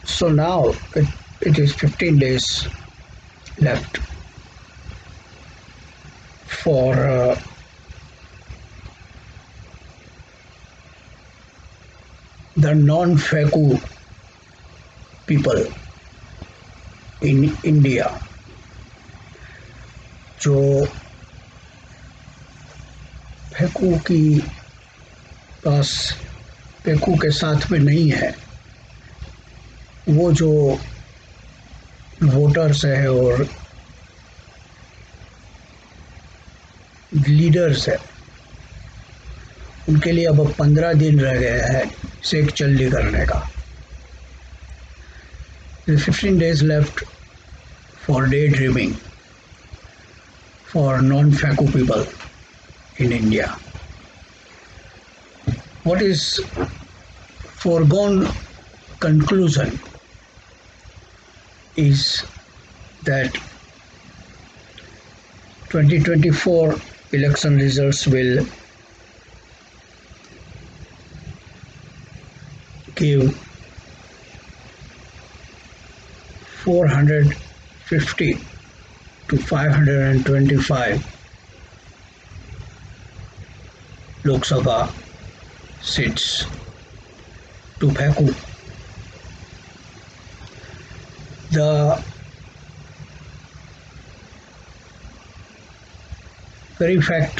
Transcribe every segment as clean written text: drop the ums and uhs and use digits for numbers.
So now it is 15 days left for the non-FACU people in India जो FACU की पास FACU के साथ में नहीं है, वो जो वोटर्स है और लीडर्स है, उनके लिए अब 15 दिन रह गया है सेक चल्ली करने का. 15 days left for daydreaming for non-FACU people in India. What is foregone conclusion is that 2024 election results will give 450 to 525 Lok Sabha seats to FACU. The very fact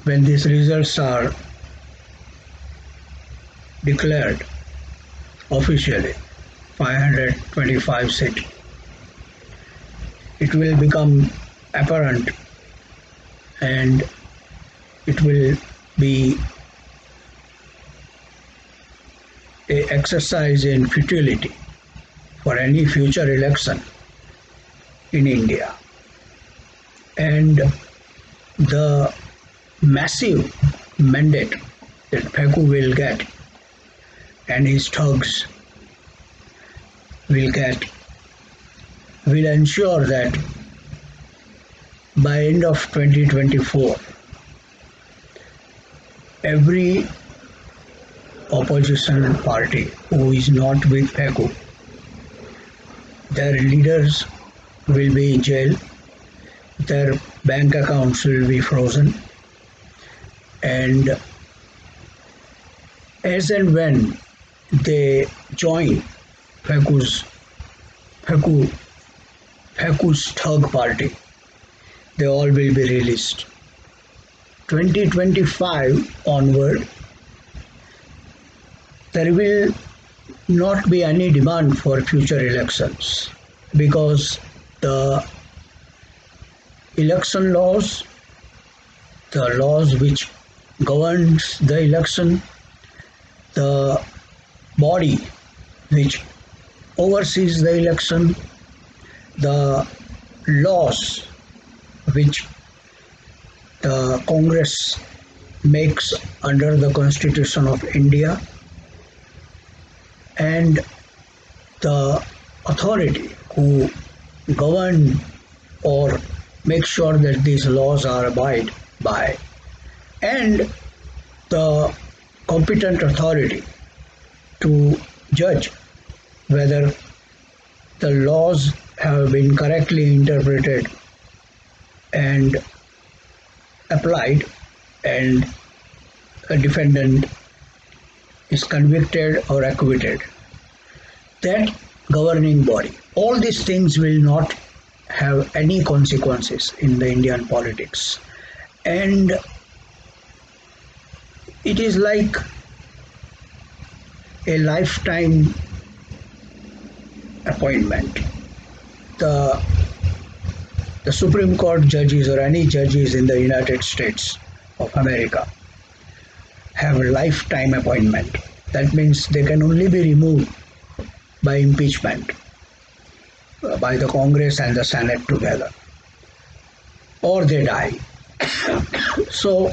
when these results are declared officially, 525 seats, it will become apparent and it will be an exercise in futility for any future election in India. And the massive mandate that FACU will get and his thugs will get will ensure that by end of 2024 every opposition party who is not with FACU, their leaders will be in jail, their bank accounts will be frozen, and as and when they join FACU's thug party, they all will be released. 2025 onward, there will not be any demand for future elections because the election laws, the laws which governs the election, the body which oversees the election, the laws which the Congress makes under the Constitution of India, and the authority who govern or make sure that these laws are abided by, and the competent authority to judge whether the laws have been correctly interpreted and applied and a defendant is convicted or acquitted. That governing body, all these things will not have any consequences in the Indian politics. And it is like a lifetime appointment. The Supreme Court judges or any judges in the United States of America have a lifetime appointment. That means they can only be removed by impeachment by the Congress and the Senate together, or they die. So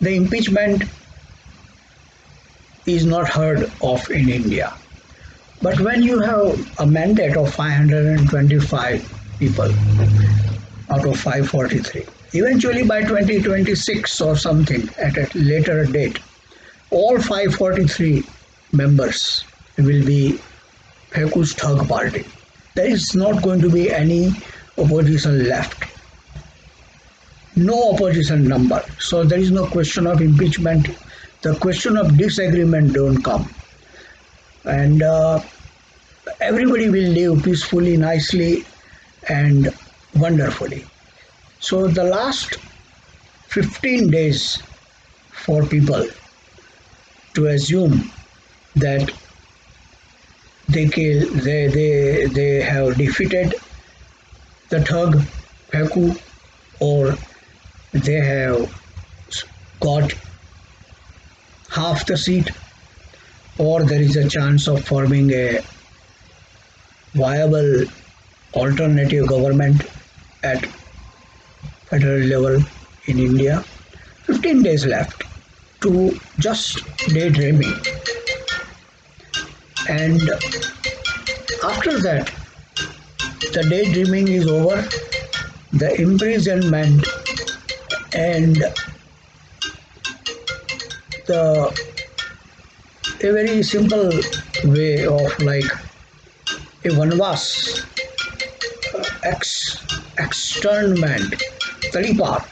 the impeachment is not heard of in India. But when you have a mandate of 525 people out of 543, eventually by 2026 or something at a later date, all 543 members will be Pheku's thug party. There is not going to be any opposition left. No opposition number. So there is no question of impeachment. The question of disagreement don't come. And everybody will live peacefully, nicely, and wonderfully. So the last 15 days for people to assume that they have defeated the thug Pheku, or they have got half the seat, or there is a chance of forming a viable alternative government at federal level in India. 15 days left to just daydreaming. And after that, the daydreaming is over, the imprisonment and the a very simple way of like a vanvas, externment, talipar.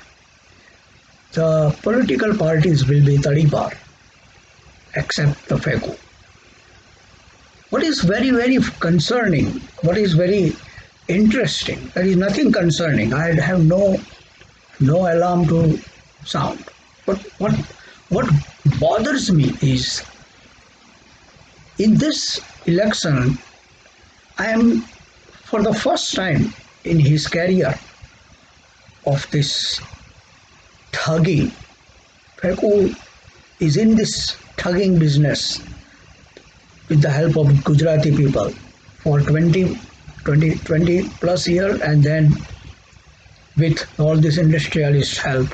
The political parties will be talipar, except the Pheku. What is very, very concerning, what is very interesting, there is nothing concerning. I have no alarm to sound. But what bothers me is in this election, I am for the first time in his career of this thugging. Pheku is in this thugging business with the help of Gujarati people for 20 plus years, and then with all this industrialist help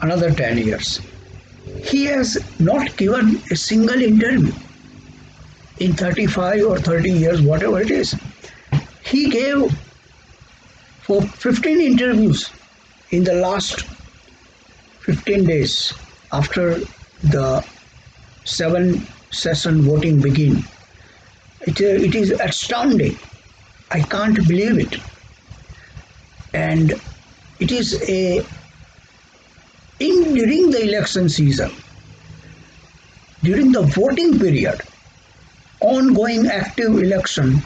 another 10 years. He has not given a single interview in 35 or 30 years, whatever it is. He gave for 15 interviews in the last 15 days after the 7-session voting began. It is astounding. I can't believe it. And it is during the election season, during the voting period, ongoing active election,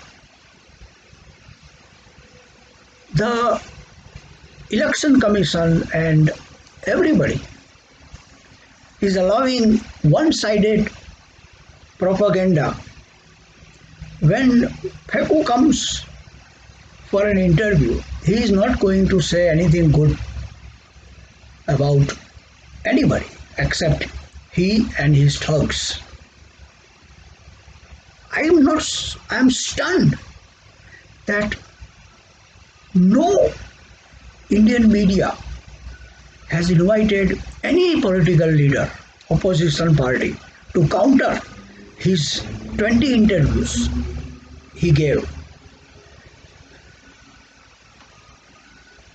the election commission and everybody is allowing one-sided propaganda. When Pheku comes for an interview, he is not going to say anything good about anybody except he and his thugs. I am stunned that no Indian media has invited any political leader, opposition party, to counter his 20 interviews he gave.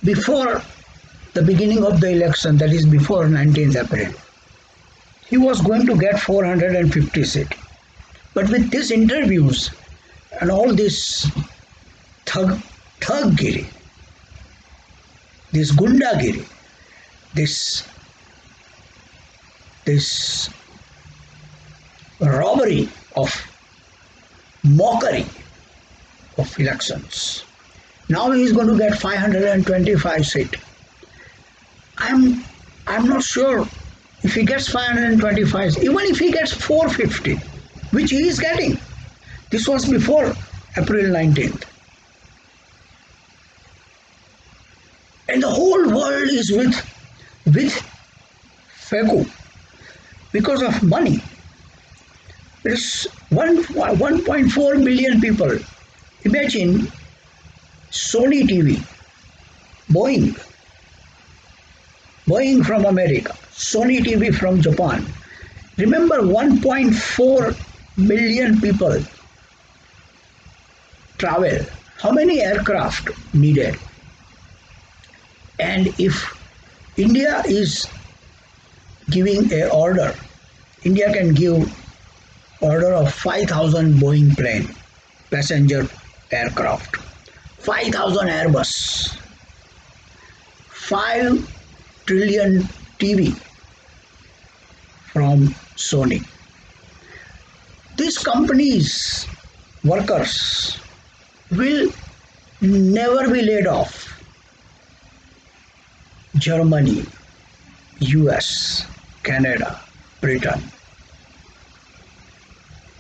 Before the beginning of the election, that is before 19th April, he was going to get 450 seats. But with these interviews and all this thuggiri, this gundagiri, this robbery of mockery of elections, now he is going to get 525 seats. I'm not sure if he gets 525, even if he gets 450, which he is getting. This was before April 19th. And the whole world is with Pheku because of money. There is 1.4 million people. Imagine Sony TV, Boeing from America, Sony TV from Japan. Remember, 1.4 million people travel. How many aircraft needed? And if India is giving an order, India can give order of 5,000 Boeing plane, passenger aircraft, 5,000 Airbus, 5 trillion TV from Sony. These companies' workers will never be laid off. Germany, US, Canada, Britain.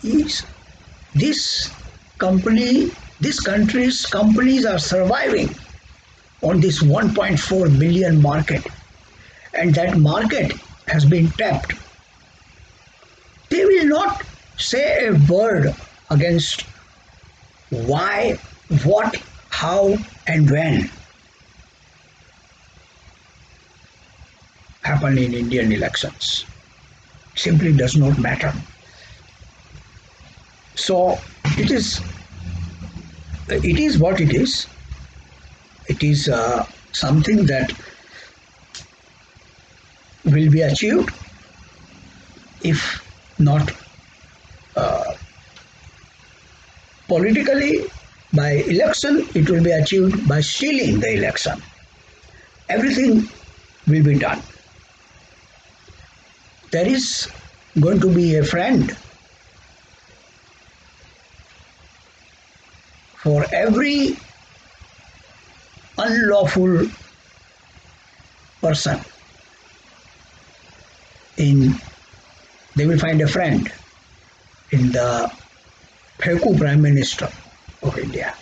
Is this company, these countries' companies are surviving on this 1.4 billion market, and that market has been tapped. They will not say a word against why, what, how, and when happen in Indian elections. Simply does not matter. So it is what it is. It is something that will be achieved if not politically by election, it will be achieved by stealing the election. Everything will be done. There is going to be a friend for every unlawful person. They will find a friend in the Pheku Prime Minister of India.